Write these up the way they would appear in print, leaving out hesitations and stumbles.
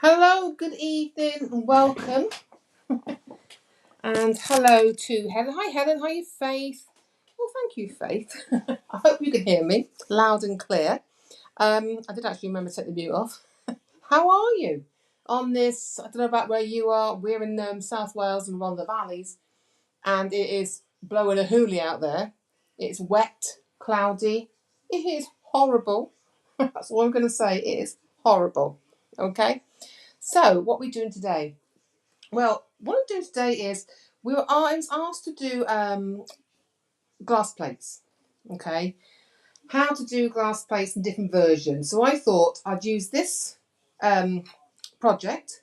Hello, good evening, and welcome. And hello to Helen. Hi, Helen. Hi, Faith. Well, thank you, Faith. I hope you can hear me loud and clear. I did actually remember to take the mute off. How are you on this? I don't know about where you are. We're in South Wales and one of the valleys, and it is blowing a hoolie out there. It's wet, cloudy. It is horrible. That's all I'm going to say. It is horrible. Okay. So, what are we doing today? Well, what I'm doing today is I was asked to do glass plates. Okay, how to do glass plates in different versions. So I thought I'd use this um, project,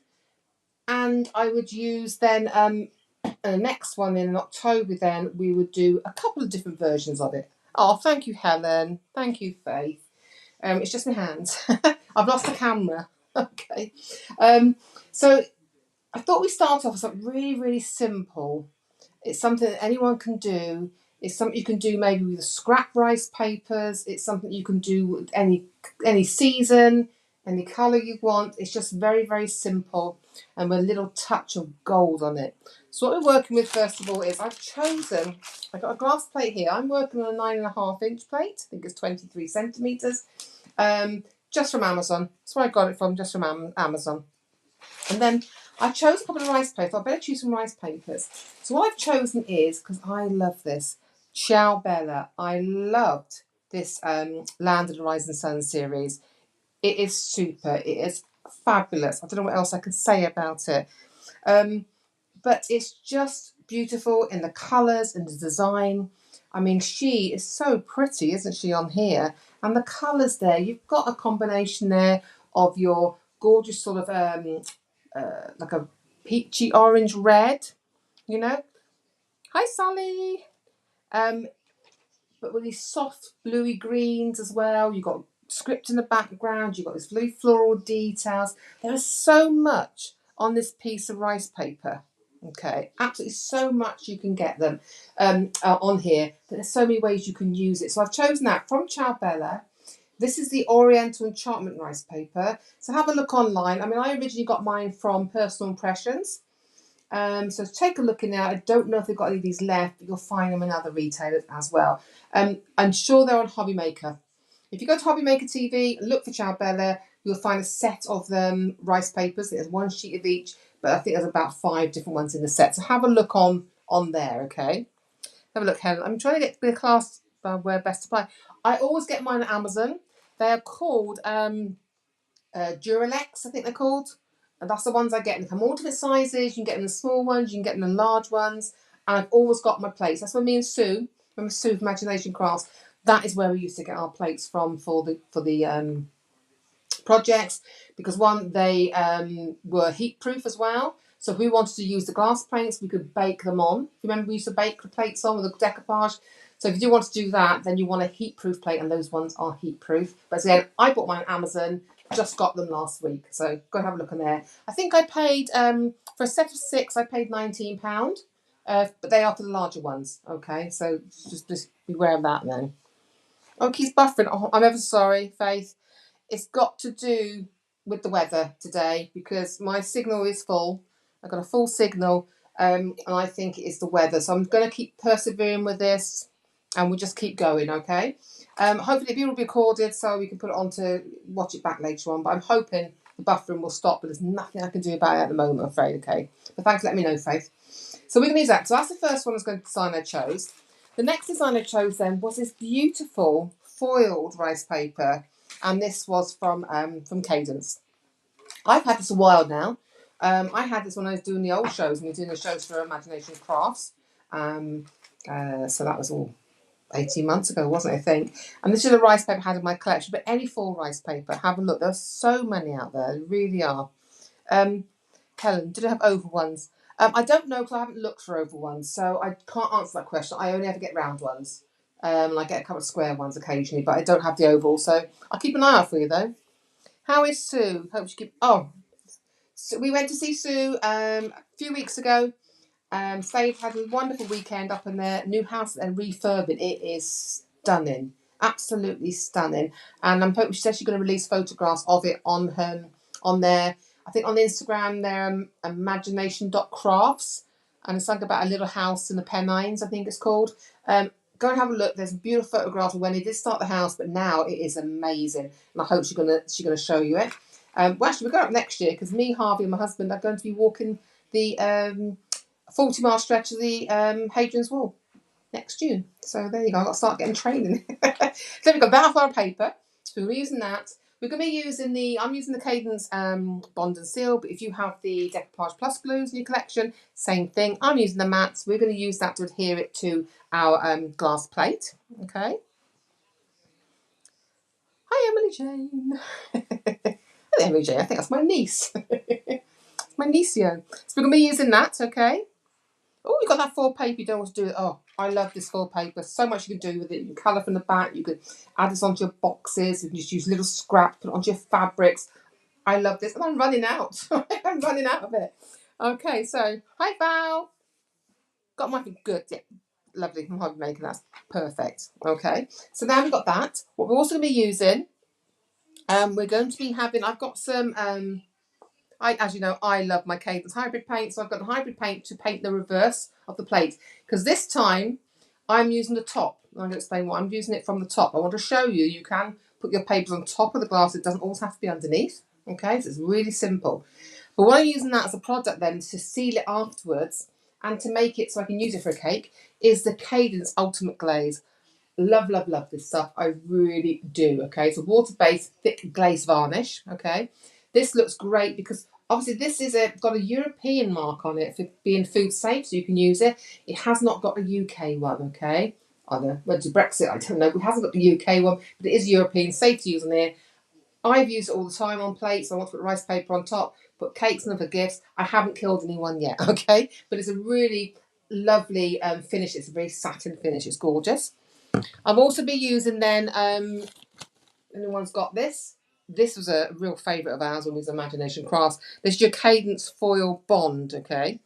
and I would use then the next one in October. Then we would do a couple of different versions of it. Oh, thank you, Helen. Thank you, Faith. It's just my hands. I've lost the camera. Okay. So I thought we start off with something really, really simple. It's something that anyone can do. It's something you can do maybe with scrap rice papers. It's something you can do with any season, any colour you want. It's just very, very simple and with a little touch of gold on it. So what we're working with first of all is I've got a glass plate here. I'm working on a 9.5-inch plate. I think it's 23 centimetres. Just from Amazon. That's where I got it from, just from Amazon. And then I chose a couple of rice papers. I better choose some rice papers. So what I've chosen is, because I love this, Ciao Bella. I loved this Land of the Rising Sun series. It is super. It is fabulous. I don't know what else I can say about it. But it's just beautiful in the colours and the design. I mean, she is so pretty, isn't she, on here? And the colours there, you've got a combination there of your gorgeous sort of like a peachy orange red, you know. Hi, Sally. Um, but with these soft bluey greens as well. You've got script in the background. You've got these blue floral details. There is so much on this piece of rice paper. Okay, absolutely so much you can get them on here. There's so many ways you can use it. So I've chosen that from Ciao Bella. This is the Oriental Enchantment rice paper. So have a look online. I mean, I originally got mine from Personal Impressions. So take a look in there. I don't know if they've got any of these left, but you'll find them in other retailers as well. I'm sure they're on Hobby Maker. If you go to Hobby Maker TV, look for Ciao Bella, you'll find a set of them rice papers. There's one sheet of each, but I think there's about 5 different ones in the set. So have a look on there, okay? Have a look, Helen. I'm trying to get the class where best to buy. I always get mine on Amazon. They are called Duralex, I think they're called. And that's the ones I get. They come all different sizes. You can get them in the small ones, you can get them in the large ones. And I've always got my plates. That's where me and Sue, from Sue from Imagination Crafts, that is where we used to get our plates from for the projects. Because one, they were heat proof as well. So if we wanted to use the glass plates, we could bake them on. Remember we used to bake the plates on with the decoupage? So if you do want to do that, then you want a heat proof plate, and those ones are heat proof. But again, I bought mine on Amazon. Just got them last week, so go and have a look in there. I think I paid for a set of 6. I paid £19, but they are for the larger ones. Okay, so just beware of that then. Oh, it keeps buffering. Oh, I'm ever sorry, Faith. It's got to do with the weather today because my signal is full. I've got a full signal, and I think it's the weather. So I'm going to keep persevering with this, and we'll just keep going. Okay. Hopefully it will be recorded so we can put it on to watch it back later on. But I'm hoping the buffering will stop, but there's nothing I can do about it at the moment, I'm afraid. Okay. But thanks for letting me know, Faith. So we're going to use that. So that's the first one design I chose. The next design I chose then was this beautiful foiled rice paper, and this was from Cadence. I've had this a while now. I had this when I was doing the old shows, and we were doing the shows for Imagination Crafts. So that was all 18 months ago, wasn't it, I think? And this is a rice paper I had in my collection, but any full rice paper, have a look. There's so many out there, there really are. Helen, did it have oval ones? I don't know because I haven't looked for oval ones, so I can't answer that question. I only ever get round ones. And I get a couple of square ones occasionally, but I don't have the oval, so I'll keep an eye out for you though. How is Sue? Hope she keep. Oh, so we went to see Sue a few weeks ago. Faith had a wonderful weekend up in their new house that they're refurbing. It is stunning, absolutely stunning. And I'm hoping she said she's going to release photographs of it on there. I think on Instagram they're imagination.crafts, and it's something about a little house in the Pennines, I think it's called. Go and have a look. There's a beautiful photograph of when they did start the house, but now it is amazing, and I hope she's gonna show you it. Well, actually, we're going up next year because me, Harvey, and my husband are going to be walking the 40-mile stretch of the Hadrian's Wall next June. So there you go. I've got to start getting training. So we've got that for our paper. So we're using that. We're going to be using I'm using the Cadence Bond and Seal, but if you have the Decoupage Plus glues in your collection, same thing. I'm using the mats. We're going to use that to adhere it to our glass plate. Okay. Hi, Emily-Jane. Emily-Jane, I think that's my niece. My nieceo. So we're going to be using that, okay? Oh, you've got that foil paper. You don't want to do it. Oh, I love this foil paper. So much you can do with it. You can colour from the back. You can add this onto your boxes. You can just use little scraps, put it onto your fabrics. I love this. And I'm running out. I'm running out of it. Okay, so, hi, Val. Got my good. Yeah, lovely. I'm hardly making that. Perfect. Okay, so now we've got that. What we're also going to be using, we're going to be having, I've got some... as you know, I love my Cadence hybrid paint, so I've got the hybrid paint to paint the reverse of the plate. Because this time, I'm using the top. I'm going to explain why I'm using it from the top. I want to show you, you can put your papers on top of the glass. It doesn't always have to be underneath. Okay, so it's really simple. But what I'm using that as a product then to seal it afterwards and to make it so I can use it for a cake is the Cadence Ultimate Glaze. Love, love, love this stuff. I really do. Okay, it's a water-based thick glaze varnish. Okay, this looks great because obviously this is got a European mark on it for being food safe, so you can use it. It has not got a UK one. Okay, either went to Brexit, I don't know. It hasn't got the UK one, but it is European, safe to use on here. I've used it all the time on plates. I want to put rice paper on top, put cakes and other gifts. I haven't killed anyone yet. Okay, but it's a really lovely finish. It's a very satin finish. It's gorgeous. I've also been using then, anyone's got this? This was a real favourite of ours when we was Imagination Crafts. This is your Cadence Foil Bond, okay?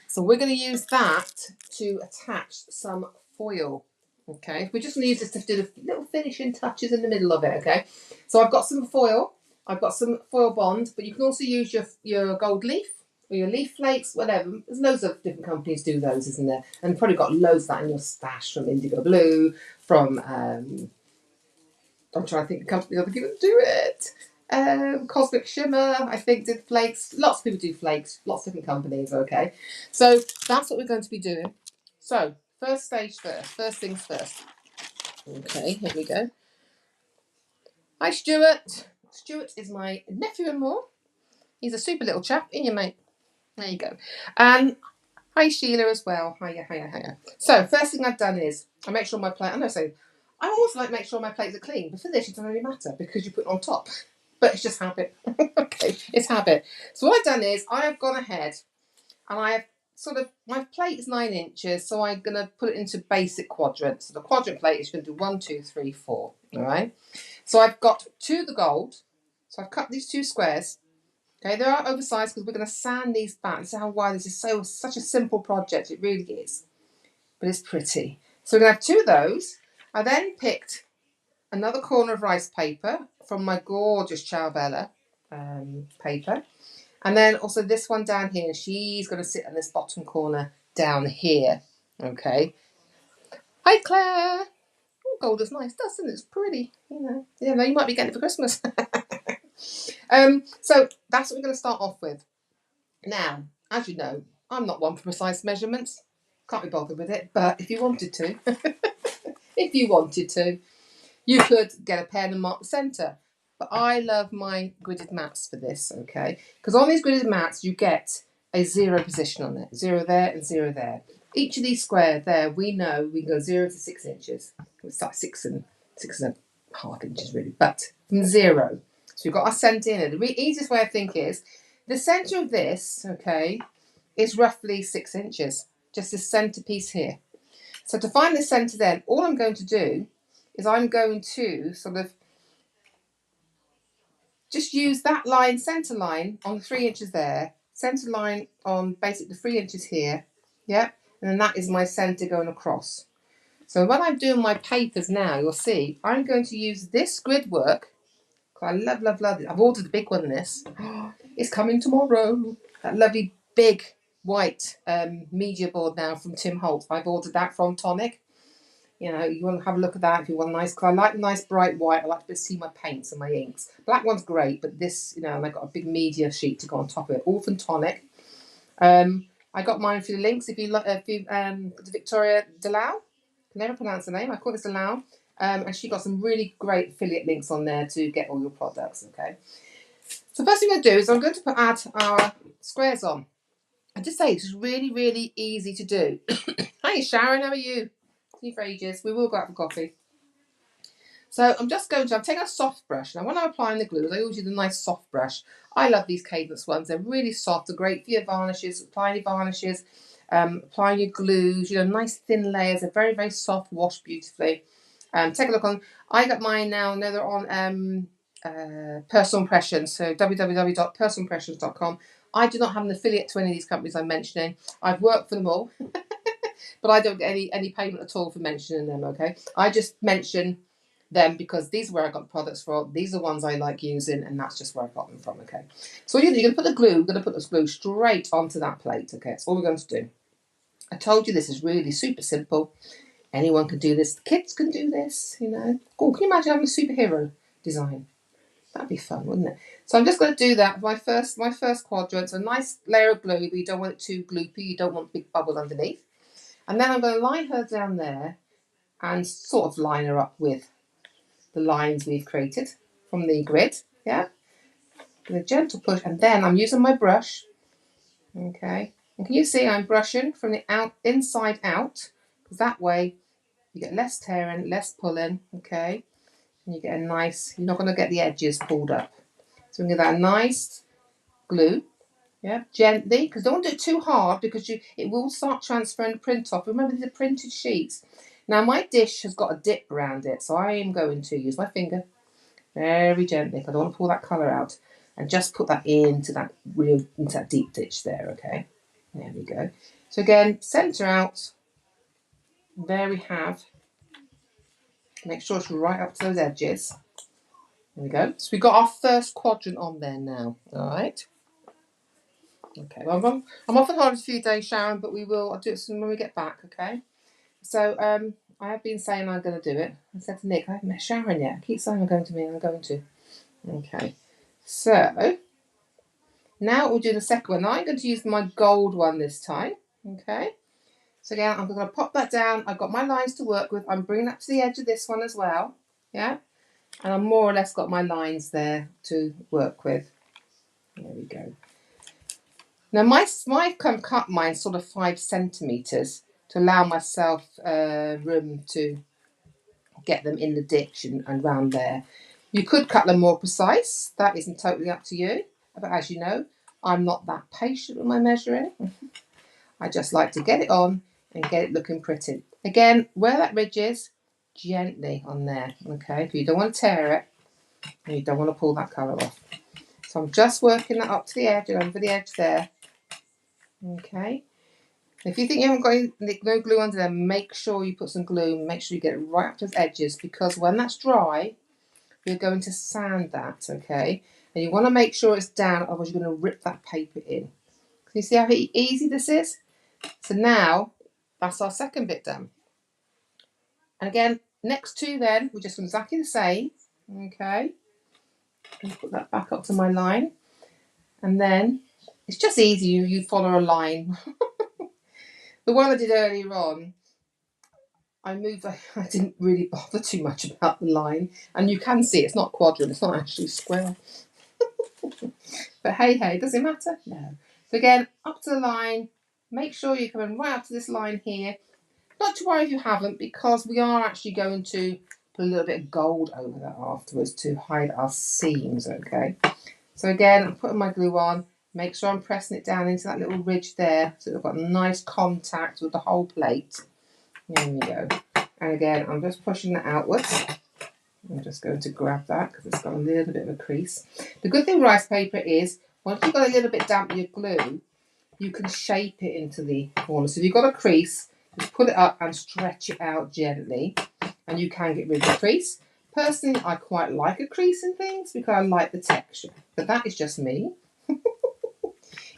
So we're going to use that to attach some foil, okay? We're just going to use this to do the little finishing touches in the middle of it, okay? So I've got some foil. I've got some foil bond, but you can also use your gold leaf or your leaf flakes, whatever. There's loads of different companies do those, isn't there? And you've probably got loads of that in your stash from Indigo Blue, from, I'm trying to think of companies other people do it. Cosmic Shimmer, I think, did flakes. Lots of people do flakes. Lots of different companies, okay? So that's what we're going to be doing. So, first stage first. First things first. Okay, here we go. Hi, Stuart. Stuart is my nephew-in-law. He's a super little chap. In your mate. There you go. And hi, Sheila, as well. Hiya, hiya, hiya. So, first thing I've done is I make sure my plate... I always like to make sure my plates are clean. But for this, it doesn't really matter because you put it on top. But it's just habit. Okay, it's habit. So what I've done is I have gone ahead and I have my plate is 9 inches, so I'm going to put it into basic quadrants. So the quadrant plate is going to do 1, 2, 3, 4. All right. So I've got 2 of the gold. So I've cut these 2 squares. Okay, they are oversized because we're going to sand these back. This is how why this is such a simple project. It really is. But it's pretty. So we're going to have 2 of those. I then picked another corner of rice paper from my gorgeous Ciao Bella paper. And then also this one down here. She's going to sit in this bottom corner down here. Okay. Hi, Claire. Oh, gold is nice, doesn't it? It's pretty. You might be getting it for Christmas. So that's what we're going to start off with. Now, as you know, I'm not one for precise measurements. Can't be bothered with it. But if you wanted to, you could get a pen and mark the centre. But I love my gridded mats for this, okay? Because on these gridded mats, you get a 0 position on it. 0 there and 0 there. Each of these squares there, we know we can go 0 to 6 inches. It's like 6 and a half inches, really. But from 0. So we've got our centre in it. The easiest way I think is, the centre of this, okay, is roughly 6 inches. Just this centre piece here. So to find the centre then, all I'm going to do is I'm going to just use that line, centre line, on the 3 inches there, centre line on basically the 3 inches here, yeah, and then that is my centre going across. So when I'm doing my papers now, you'll see, I'm going to use this grid work, because I love, love, love it. I've ordered a big one in this. It's coming tomorrow. That lovely big white media board now from Tim Holt. I've ordered that from Tonic. You know, you want to have a look at that if you want a nice, because I like nice bright white. I like to see my paints and my inks. Black one's great, but this, you know, and I got a big media sheet to go on top of it, all from Tonic. I got mine through the links. If you look, Victoria Delau, can never pronounce the name. I call this Delau, and she got some really great affiliate links on there to get all your products. Okay. So first thing I'm going to do is I'm going to add our squares on. And just say it's really, really easy to do. Hi Sharon, how are you? See you for ages. We will go out for coffee. So I'm taking a soft brush. Now when I'm applying the glues, I always use a nice soft brush. I love these Cadence ones. They're really soft. They're great for your varnishes, applying your varnishes, applying your glues, you know, nice thin layers. They're very, very soft, wash beautifully. Take a look on, I got mine now, no, they're on Personal Impressions, so www.personalimpressions.com. I do not have an affiliate to any of these companies I'm mentioning. I've worked for them all, but I don't get any payment at all for mentioning them, okay? I just mention them because these are where I got the products from. These are the ones I like using, and that's just where I got them from, okay? So you're going to put the glue, we're going to put this glue straight onto that plate, okay? That's all we're going to do. I told you this is really super simple. Anyone can do this. The kids can do this, you know. Oh, can you imagine having a superhero design? That'd be fun, wouldn't it? So I'm just going to do that. My first quadrant. So a nice layer of glue, but you don't want it too gloopy. You don't want big bubbles underneath. And then I'm going to line her down there and sort of line her up with the lines we've created from the grid. Yeah. With a gentle push. And then I'm using my brush. Okay. And can you see I'm brushing from the inside out? Because that way you get less tearing, less pulling. Okay. And you get a nice, you're not going to get the edges pulled up. So we give that a nice glue, yeah, gently, because don't do it too hard because it will start transferring the print off. Remember, these are printed sheets. Now my dish has got a dip around it, so I am going to use my finger very gently, because I don't want to pull that colour out, and just put that into that deep ditch there, okay? There we go. So again, centre out. There we have. Make sure it's right up to those edges. There we go. So we got our first quadrant on there now. All right. Okay. Well, I'm off on holiday for a few days, Sharon, but I'll do it soon when we get back. Okay. So I have been saying I'm going to do it. I said to Nick, I haven't met Sharon yet. I keep saying I'm going to me, and I'm going to. Okay. So now we'll do the second one. Now I'm going to use my gold one this time. Okay. So again, I'm going to pop that down. I've got my lines to work with. I'm bringing that to the edge of this one as well. Yeah. And I've more or less got my lines there to work with. There we go. Now my cut mine sort of 5 centimetres to allow myself room to get them in the ditch and round there. You could cut them more precise. That isn't totally up to you. But as you know, I'm not that patient with my measuring. I just like to get it on and get it looking pretty. Again, where that ridge is, gently on there. Okay, you don't want to tear it. And you don't want to pull that colour off. So I'm just working that up to the edge and over the edge there. Okay. If you think you haven't got no glue under there, make sure you put some glue. Make sure you get it right up to the edges, because when that's dry, you're going to sand that, okay? And you want to make sure it's down, otherwise you're going to rip that paper in. Can you see how easy this is? So now, that's our second bit done. And again, next two then, we're just exactly the same, okay? Put that back up to my line, and then it's just easy. You follow a line. The one I did earlier on, I didn't really bother too much about the line, and you can see it's not quadrant. It's not actually square. But hey, does it matter? No. So again, up to the line. Make sure you're coming right up to this line here. Not to worry if you haven't, because we are actually going to put a little bit of gold over that afterwards to hide our seams, okay? So again, I'm putting my glue on. Make sure I'm pressing it down into that little ridge there, so we've got nice contact with the whole plate. There we go. And again, I'm just pushing that outwards. I'm just going to grab that because it's got a little bit of a crease. The good thing with rice paper is, once you've got a little bit damp with your glue, you can shape it into the corner. So if you've got a crease, just pull it up and stretch it out gently, and you can get rid of the crease. Personally, I quite like a crease in things because I like the texture, but that is just me.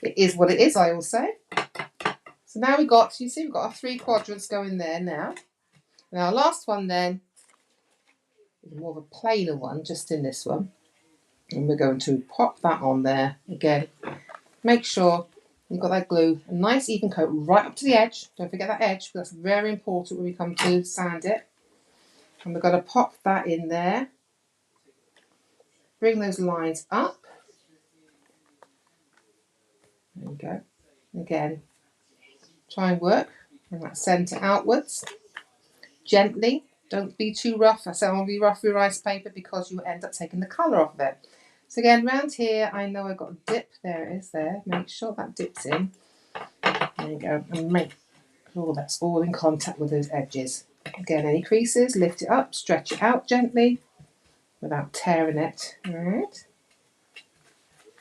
It is what it is, I will say. So now we've got, you see, we've got our 3 quadrants going there now. And our last one then is more of a plainer one, just in this one. And we're going to pop that on there again. Make sure you've got that glue, a nice even coat right up to the edge. Don't forget that edge, because that's very important when we come to sand it. And we're going to pop that in there. Bring those lines up. There we go. Again, try and work from that centre outwards. Gently. Don't be too rough. I say I'll be rough with rice paper because you end up taking the colour off of it. So again, round here, I know I've got a dip. There it is there. Make sure that dips in. There you go. And make sure that's all in contact with those edges. Again, any creases, lift it up, stretch it out gently without tearing it. All right.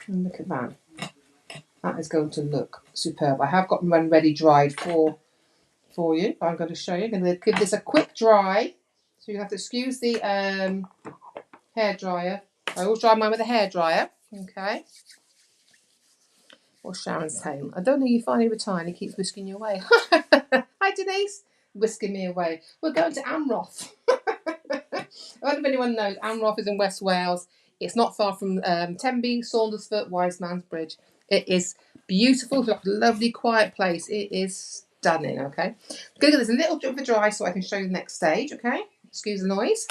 And look at that. That is going to look superb. I have got one ready dried for you. I'm going to show you. I'm going to give this a quick dry. So you have to excuse the hair dryer. I always dry mine with a hair dryer. Okay. Or Sharon's tail. I don't know you finally retired. He keeps whisking you away. Hi Denise. Whisking me away. We're going to Amroth. I don't know if anyone knows. Amroth is in West Wales. It's not far from Tenby, Saundersfoot, Wiseman's Bridge. It is beautiful. It's like a lovely, quiet place. It is stunning. Okay. I'm going to get this a little bit of a dry so I can show you the next stage. Okay. Excuse the noise.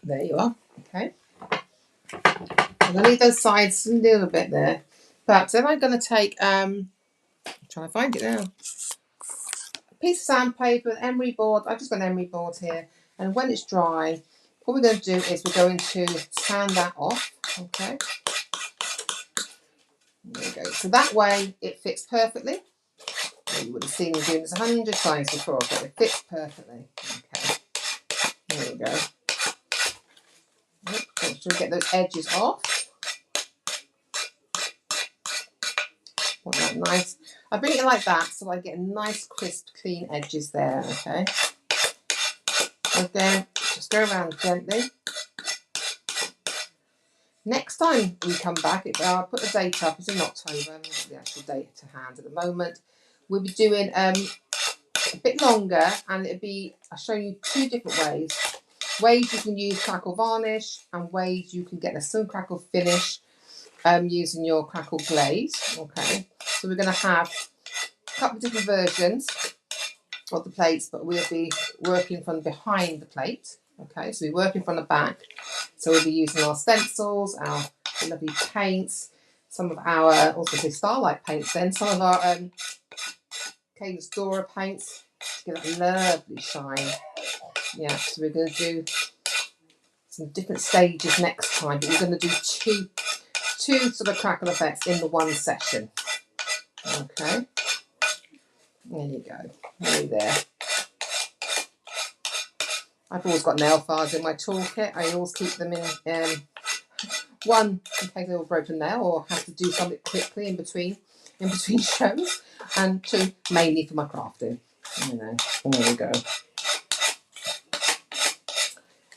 There you are. Okay. I'm going to leave those sides a little bit there. But then I'm going to take, I'm trying to find it now, a piece of sandpaper, an emery board. I've just got an emery board here. And when it's dry, what we're going to do is we're going to sand that off. Okay. There we go. So that way it fits perfectly. You would have seen me doing this 100 times before, but it fits perfectly. Okay. There we go. Make sure we get those edges off. Want that nice. I bring it like that so I get nice, crisp, clean edges there. Okay. Again, just go around gently. Next time we come back, I'll put the date up. It's in October. I haven't got the actual date to hand at the moment. We'll be doing a bit longer, and I'll show you 2 different ways you can use crackle varnish and ways you can get a sun crackle finish using your crackle glaze. Okay, so we're going to have a couple of different versions of the plates, but we'll be working from behind the plate. Okay, so we're working from the back. So we'll be using our stencils, our lovely paints, some of our, also say Starlight paints then, some of our Cadence Dora paints to give it a lovely shine. Yeah, so we're going to do some different stages next time, but we're going to do two sort of crackle effects in the one session. Okay, there you go, nearly there. I've always got nail files in my toolkit. I always keep them in, one in case they're a broken nail or have to do something quickly in between shows, and 2 mainly for my crafting. You know, there we go.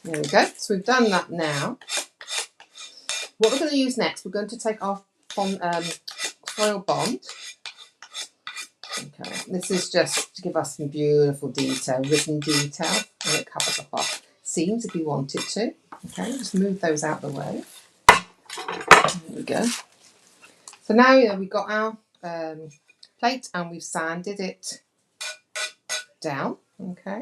There we go. So we've done that now. What we're going to use next, we're going to take our foil bond. Okay, this is just to give us some beautiful detail, written detail. and it covers up our seams if we want it to. Okay, just move those out of the way. There we go. So now we've got our plate and we've sanded it down. Okay,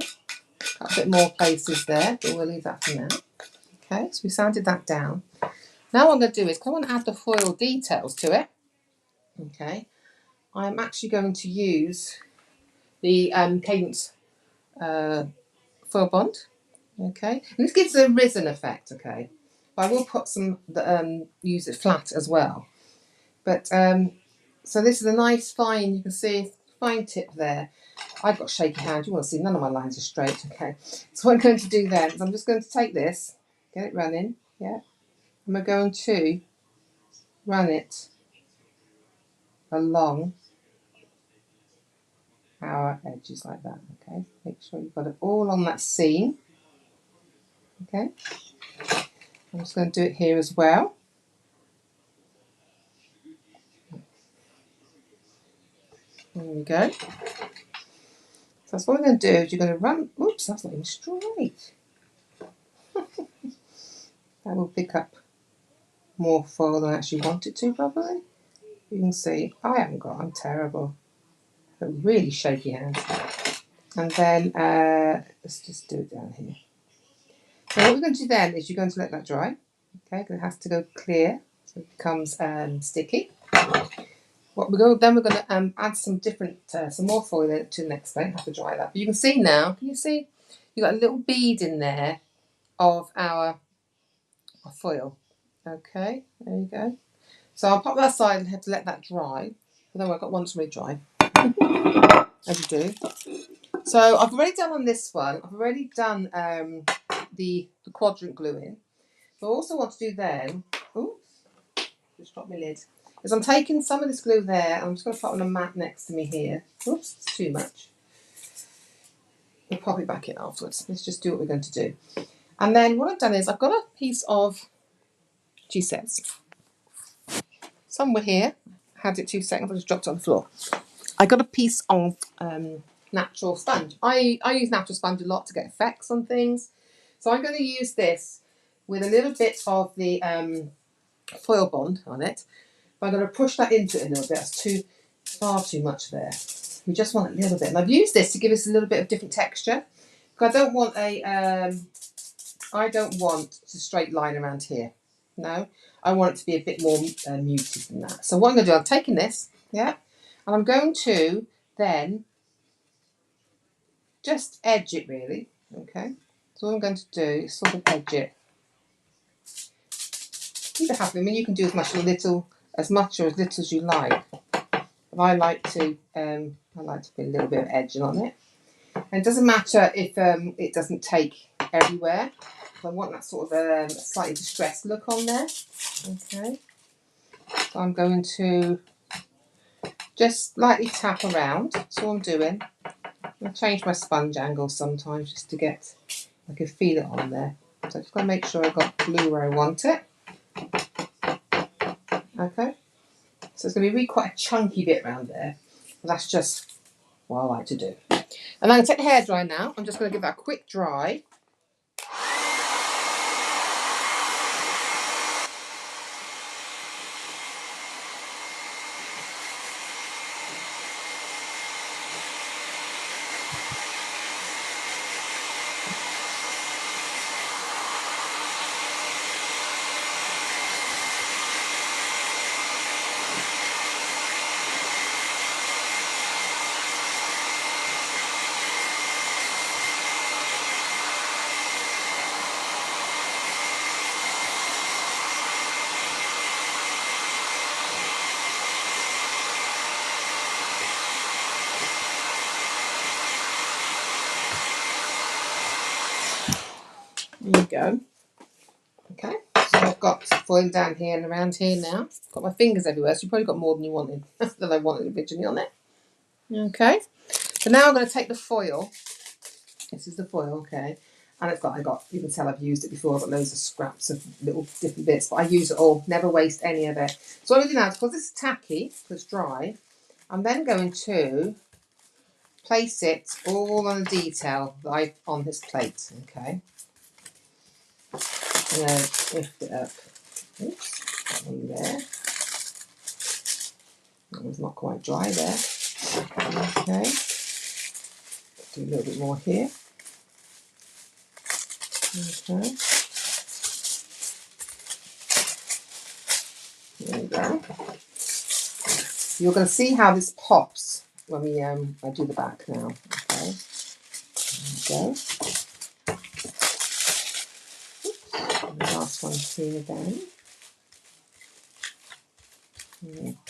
got a bit more places there, but we'll leave that for now. Okay, so we sanded that down. Now what I'm going to do is, because I want to add the foil details to it, okay, I'm actually going to use the Cadence foil bond, okay, and this gives a risen effect, okay, but I will put some, use it flat as well, but so this is a nice fine, you can see, fine tip there. I've got shaky hands, you want to see, none of my lines are straight, okay, so what I'm going to do then is I'm just going to take this, get it running, yeah, and we're going to run it along our edges like that, okay? Make sure you've got it all on that seam, okay? I'm just going to do it here as well. There we go. So that's what we're going to do is you're going to run, oops, that's not even straight. That will pick up more foil than I actually want it to, probably. You can see, I'm terrible. I've got really shaky hands. And then, let's just do it down here. So what we're going to do then is you're going to let that dry, okay, because it has to go clear, so it becomes sticky. What we're going to add some different, some more foil to the next thing. Have to dry that. But you can see now. Can you see? You've got a little bead in there of our foil. Okay, there you go. So I'll pop that aside and have to let that dry. Although I've got one to really dry, as you do. So I've already done on this one. I've already done the quadrant glue in. But I also want to do then. Oops, just dropped my lid. Is I'm taking some of this glue there, and I'm just going to put it on a mat next to me here. Oops, it's too much. We'll pop it back in afterwards. Let's just do what we're going to do. And then what I've done is I've got a piece of, she says, somewhere here, had it 2 seconds, I just dropped it on the floor. I got a piece of natural sponge. I use natural sponge a lot to get effects on things. So I'm going to use this with a little bit of the foil bond on it. But I'm going to push that into it a little bit. That's far too much there. We just want a little bit. And I've used this to give us a little bit of different texture. Because I don't want a straight line around here. No, I want it to be a bit more muted than that. So what I'm going to do, I'm taking this, yeah, and I'm going to then just edge it really, okay. So what I'm going to do is sort of edge it. Either have, I mean, you can do as much or as little as you like. But I like to put a little bit of edging on it. And it doesn't matter if it doesn't take everywhere. I want that sort of slightly distressed look on there. Okay. So I'm going to just lightly tap around. That's all I'm doing. I change my sponge angle sometimes just to get, I can feel it on there. So I've just got to make sure I've got glue where I want it. Okay. So it's going to be really quite a chunky bit around there. But that's just what I like to do. And I'm going to take the hairdryer now. I'm just going to give that a quick dry. There you go. Okay, so I've got foil down here and around here now. Got my fingers everywhere, so you probably got more than you wanted, than I wanted originally on it. Okay, so now I'm going to take the foil. This is the foil, okay. And you can tell I've used it before. I've got loads of scraps of little different bits, but I use it all, never waste any of it. So what I'm going to do now, because this is tacky, because it's dry, I'm then going to place it all on the detail right on this plate, okay? And then lift it up. Oops, that one there. That one's not quite dry there. Okay. Do a little bit more here. Okay. There we go. You're going to see how this pops when we I do the back now. Okay. There we go. Oops. And the last one here again.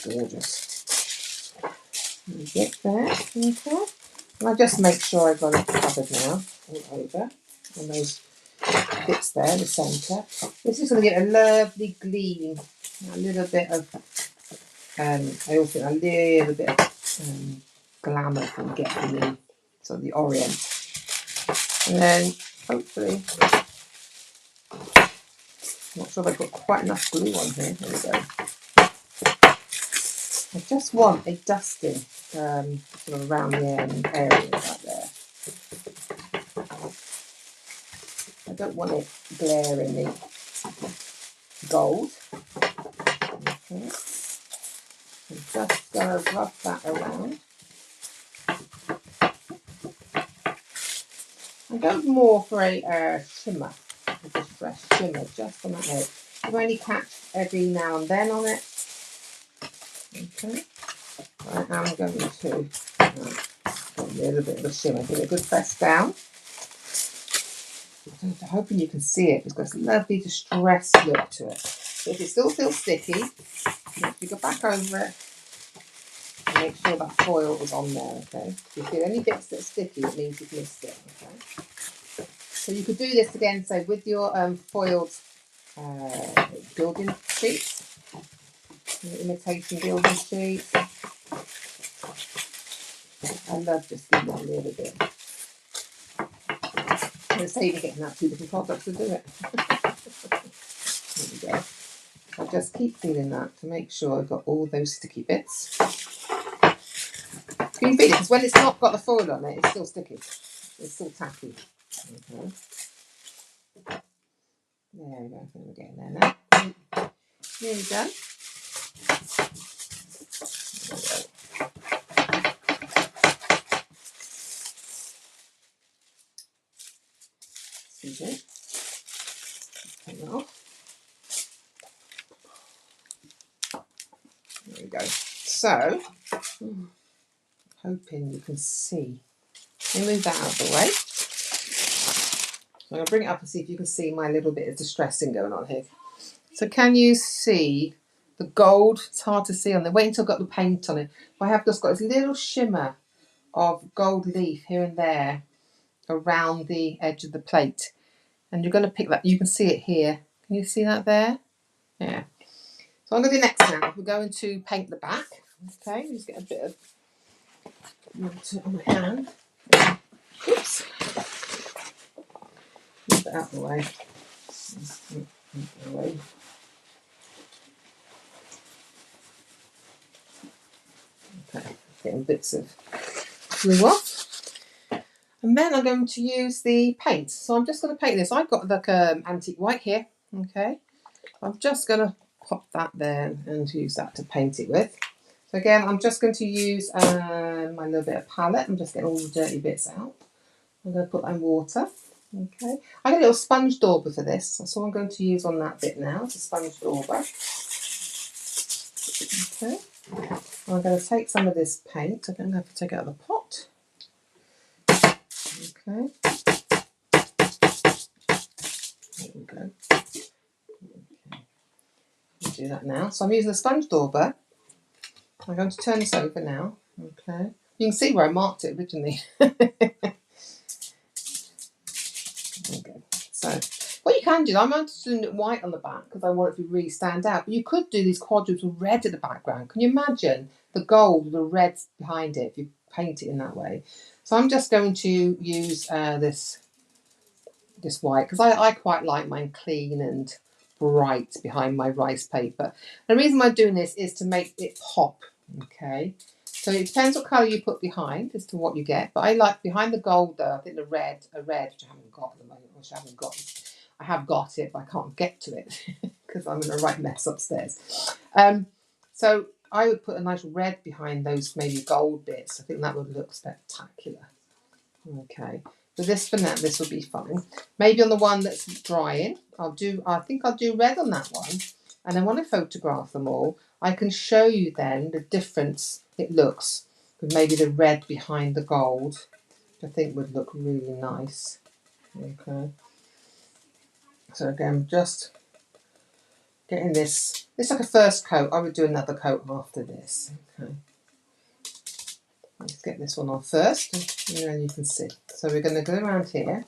Gorgeous. You get there. Okay. And I just make sure I've got it covered now all over. And those bits there, the centre. This is going to get a lovely gleam. A little bit of I also think a little bit of glamour can get from the sort of the orient. And then hopefully, I'm not sure if I've got quite enough glue on here. There we go. I just want a dusting sort of around the area right there. I don't want it glaringly gold. Okay. I'm just going to rub that around. I go more for a shimmer, a distressed shimmer, just on that edge. You only catch every now and then on it. Okay. I am going to put a little bit of a shimmer, give it a good press down. I'm hoping you can see it. It's got a lovely distressed look to it. So if it still feels sticky, you go back over it and make sure that foil is on there, okay? If you feel any bits that are sticky, it means you've missed it, okay? So you could do this again, say, with your foiled building sheets, your imitation building sheets. I love just giving it a little bit. I'm going to say you're getting out 2 different products to do it. There we go. I just keep feeling that to make sure I've got all those sticky bits. Can you feel it? Because when it's not got the foil on it, it's still sticky. It's still tacky. Okay. There we go. We're getting there now. There we go. Excuse me. Take that off. There we go. So, hoping you can see. Let me move that out of the way. I'm going to bring it up and see if you can see my little bit of distressing going on here. So can you see the gold? It's hard to see on there. Wait until I've got the paint on it. I have just got this little shimmer of gold leaf here and there around the edge of the plate. And you're going to pick that. You can see it here. Can you see that there? Yeah. So I'm going to do next now. We're going to paint the back. Okay, just get a bit of water on my hand. Oops. Move it out of the way. Okay, getting bits of glue off. And then I'm going to use the paint. So I'm just going to paint this. I've got like antique white here. Okay. I'm just going to pop that there and use that to paint it with. So again, I'm just going to use my little bit of palette. I'm just getting all the dirty bits out. I'm going to put that in water. Okay. I got a little sponge dauber for this. That's all I'm going to use on that bit now. It's a sponge dauber. Okay. I'm going to take some of this paint. I'm going to have to take it out of the pot. Okay. There we go. Okay. I'll do that now. So I'm using the sponge dauber. I'm going to turn this over now. Okay. You can see where I marked it originally. Okay. So what you can do, I'm just doing it white on the back because I want it to really stand out. But you could do these quadrants with red at the background. Can you imagine the gold with the red behind it if you paint it in that way? So I'm just going to use this white because I quite like mine clean and bright behind my rice paper. The reason I'm doing this is to make it pop. Okay. So it depends what colour you put behind as to what you get. But I like behind the gold though, I think a red, which I haven't got at the moment, which I haven't got. I have got it, but I can't get to it because I'm in a right mess upstairs. So I would put a nice red behind those maybe gold bits. I think that would look spectacular. Okay. So this for now, this will be fine. Maybe on the one that's drying, I think I'll do red on that one. And then when I photograph them all, I can show you then the difference it looks with maybe the red behind the gold, which I think would look really nice. Okay. So again, just getting this. It's like a first coat. I would do another coat after this. Okay. Let's get this one on first, and then you can see. So we're going to go around here.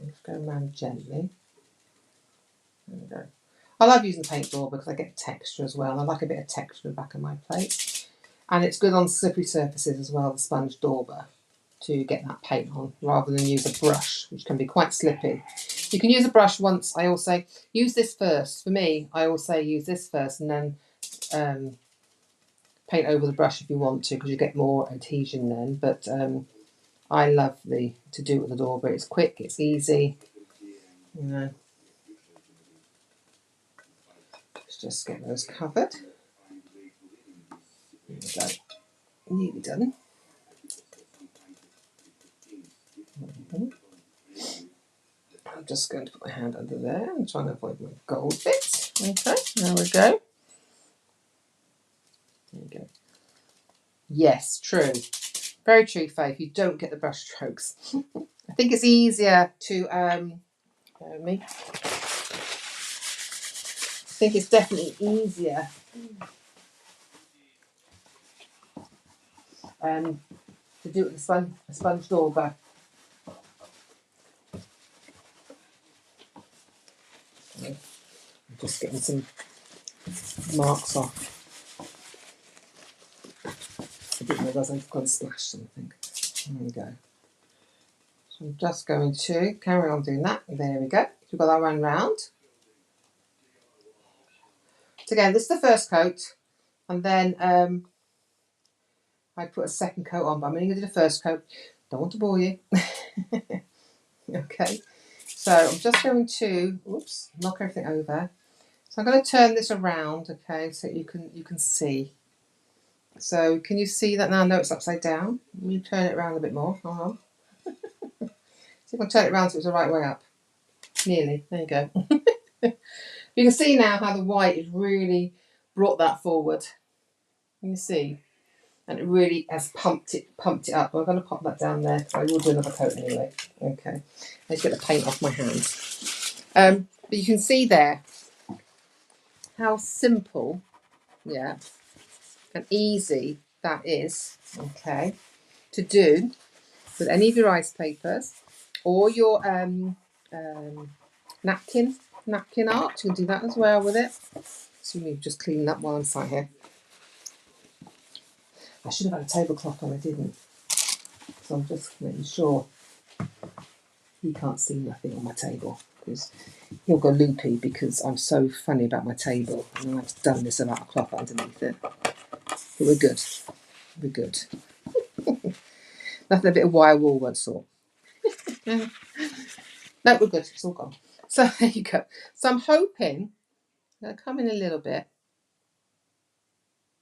Let's go around gently. There we go. I love using the paint ball because I get texture as well. I like a bit of texture in the back of my plate. And it's good on slippery surfaces as well, the sponge dauber, to get that paint on, rather than use a brush, which can be quite slippy. You can use a brush once. I always say, use this first. For me, I always say use this first and then paint over the brush if you want to, because you get more adhesion then. But I love to do it with the dauber. It's quick, it's easy. You know, let's just get those covered. There we go. Nearly done. I'm just going to put my hand under there and try and avoid my gold bits. Okay, there we go. There we go. Yes, true. Very true, Faith. You don't get the brush strokes. I think it's easier to, bear with me. I think it's definitely easier to do it with a sponge dauber. I'm just getting some marks off. I didn't realise I've gone splash something. There we go. So I'm just going to carry on doing that. There we go. So we've got that one round. So again, this is the first coat, and then I put a second coat on, but I'm only going to do the first coat. Don't want to bore you. Okay. So I'm just going to, oops, knock everything over. So I'm going to turn this around, okay, so you can see. So can you see that now? No, it's upside down. Let me turn it around a bit more. Hold on. See if I can turn it around so it's the right way up. Nearly. There you go. You can see now how the white has really brought that forward. Can you see? And it really has pumped it up. I'm going to pop that down there. I will do another coat anyway. Okay. Let's get the paint off my hands. But you can see there how simple, yeah, and easy that is, okay, to do with any of your ice papers or your napkin art. You can do that as well with it. So we've just cleaned up while I'm sat here. I should have had a tablecloth on, I didn't. So I'm just making sure he can't see nothing on my table, because he'll go loopy because I'm so funny about my table and I've done this without a cloth underneath it. But we're good. We're good. Nothing a bit of wire wool won't sort. No, we're good. It's all gone. So there you go. So I'm hoping I'm going to come in a little bit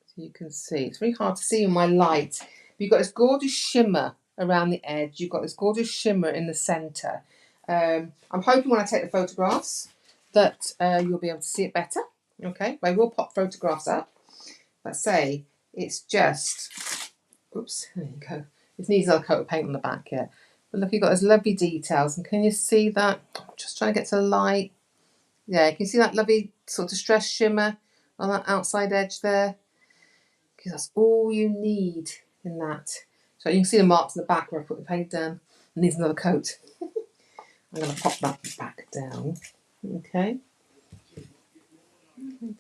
so you can see. It's very hard to see in my light. But you've got this gorgeous shimmer around the edge. You've got this gorgeous shimmer in the centre. I'm hoping when I take the photographs that you'll be able to see it better. Okay, but I will pop photographs up. But say it's just, oops, there you go. It needs another coat of paint on the back here. But look, you've got those lovely details. And can you see that? I'm just trying to get to the light. Yeah, can you see that lovely sort of distressed shimmer on that outside edge there? Because that's all you need in that. So you can see the marks in the back where I put the paint down. It needs another coat. I'm going to pop that back down. Okay.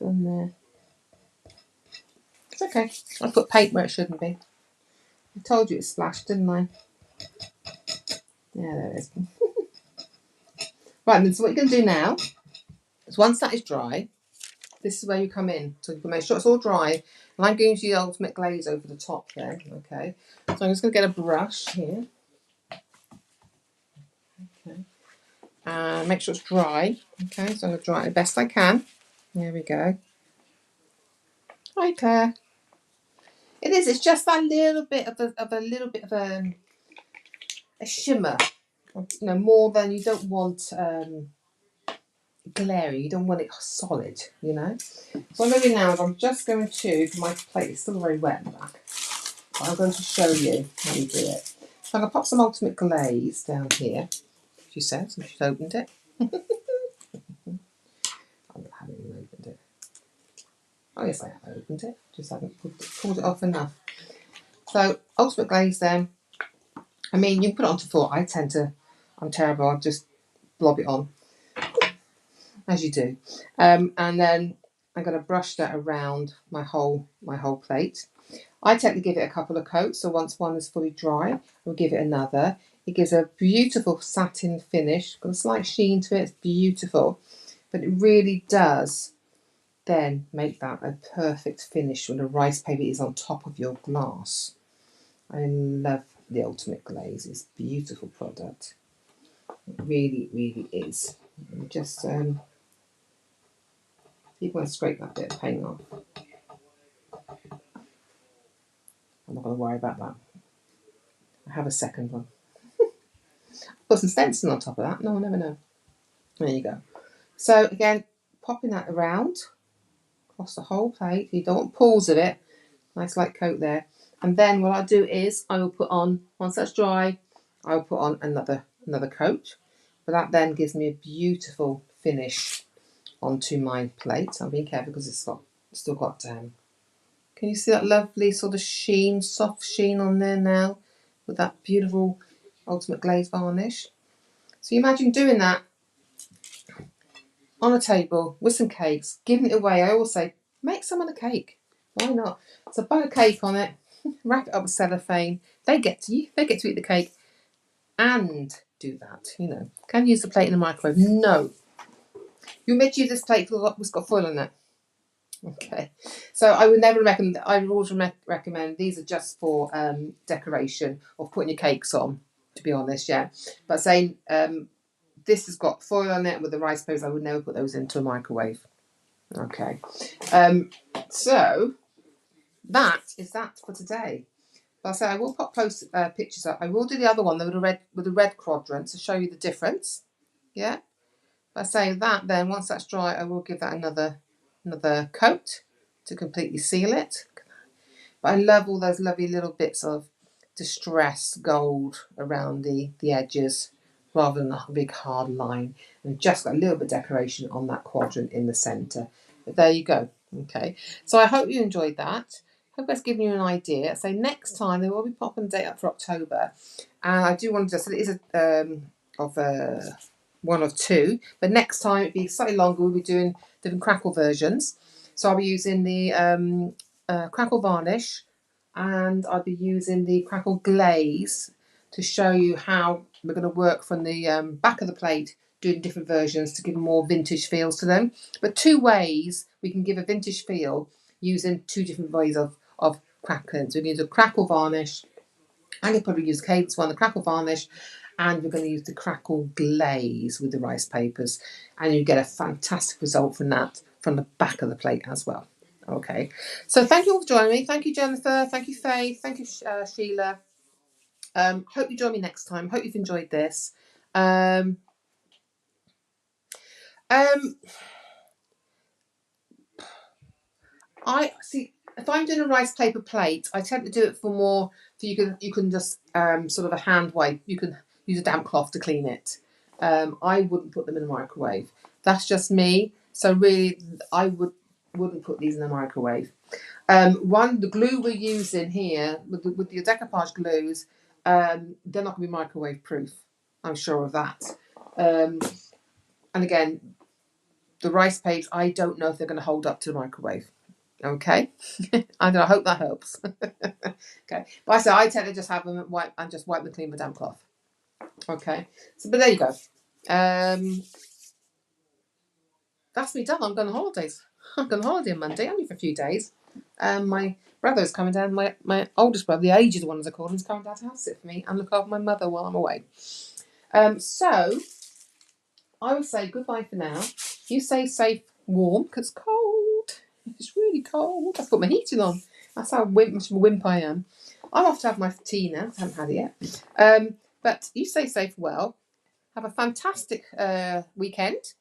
Done there. It's okay. I put paint where it shouldn't be. I told you it splashed, didn't I? Yeah, there it is. Right, then, so what you're going to do now is once that is dry, this is where you come in. So you can make sure it's all dry. And I'm going to use the ultimate glaze over the top there. Okay. So I'm just going to get a brush here. Okay. And make sure it's dry. Okay, so I'm going to dry it the best I can. There we go. Hi, Claire. It is. It's just that little bit of a shimmer. You know, more than you don't want glary. You don't want it solid. You know. So what I'm going to do now is I'm just going to. My plate is still very wet in the back. But I'm going to show you how you do it. So I'm going to pop some ultimate glaze down here. She says, and she's opened it. I haven't even opened it. Oh yes, I have opened it. Just haven't pulled it off enough. So ultimate glaze then. I mean, you can put it onto full. I'm terrible. I'll just blob it on, as you do. And then I'm going to brush that around my whole plate. I tend to give it a couple of coats. So once one is fully dry, I'll give it another. It gives a beautiful satin finish. Got a slight sheen to it. It's beautiful. But it really does then make that a perfect finish when the rice paper is on top of your glass. I love the ultimate glaze. It's a beautiful product. It really, really is. Just you want to scrape that bit of paint off. I'm not going to worry about that. I have a second one. Put some stencil on top of that. No, I'll never know. There you go. So again, popping that around across the whole plate. You don't want pools of it. Nice light coat there. And then what I'll do is I will put on, once that's dry, I'll put on another coat. But that then gives me a beautiful finish onto my plate. I'm being careful because it's still got can you see that lovely sort of sheen, soft sheen on there now with that beautiful ultimate glaze varnish? So you imagine doing that on a table with some cakes, giving it away. I always say, make someone a cake. Why not? So butter cake on it, wrap it up with cellophane. They get to eat the cake and do that. You know, can you use the plate in the microwave? No. You may use this plate because it's got foil on it. Okay, so I would never recommend. I would always recommend these are just for decoration or putting your cakes on. To be honest, yeah. But saying this has got foil on it with the rice papers, I would never put those into a microwave. Okay, so that is that for today. But I say I will pop post pictures up. I will do the other one with the red quadrant to show you the difference. Yeah. But I say that then once that's dry, I will give that another coat to completely seal it. But I love all those lovely little bits of distressed gold around the edges rather than a big hard line, and just got a little bit of decoration on that quadrant in the centre. But there you go. Okay, so I hope you enjoyed that. Hope that's given you an idea. So next time they will be popping a date up for October, and I do want to just, it is one of two, but next time it'll be slightly longer. We'll be doing different crackle versions. So I'll be using the crackle varnish, and I'll be using the crackle glaze to show you how we're going to work from the back of the plate, doing different versions to give more vintage feels to them. But two ways we can give a vintage feel using two different ways of crackling. So we can use a crackle varnish, and you'll probably use Kate's one, the crackle varnish, and we're going to use the crackle glaze with the rice papers, and you get a fantastic result from that from the back of the plate as well. Okay, so thank you all for joining me. Thank you, Jennifer. Thank you, Faith. Thank you, Sheila. Hope you join me next time. Hope you've enjoyed this. Um, I see. If I'm doing a rice paper plate, I tend to do it for more. So you can just sort of a hand wipe. You can use a damp cloth to clean it. I wouldn't put them in the microwave. That's just me. So really, I wouldn't put these in the microwave. The glue we're using here with the decoupage glues, they're not going to be microwave proof. I'm sure of that. And again, the rice papers, I don't know if they're going to hold up to the microwave. Okay, I hope that helps. Okay, but I say I tend to just have them wipe them clean with damp cloth. Okay, so but there you go. That's me done. I'm going on holidays. I'm going on holiday on Monday, only for a few days. My brother's coming down, my oldest brother, the aged one as I call him, is coming down to house sit for me and look after my mother while I'm away. So I will say goodbye for now. You stay safe, warm, because it's cold. It's really cold. I've got my heating on. That's how much of a wimp I am. I'm off to have my tea now. I haven't had it yet. But you stay safe, well. Have a fantastic weekend.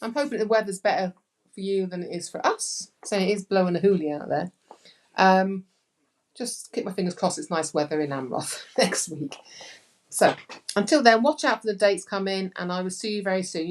I'm hoping the weather's better for you than it is for us. So it is blowing a hoolie out there. Just keep my fingers crossed it's nice weather in Amroth next week. So until then, watch out for the dates come in, and I will see you very soon.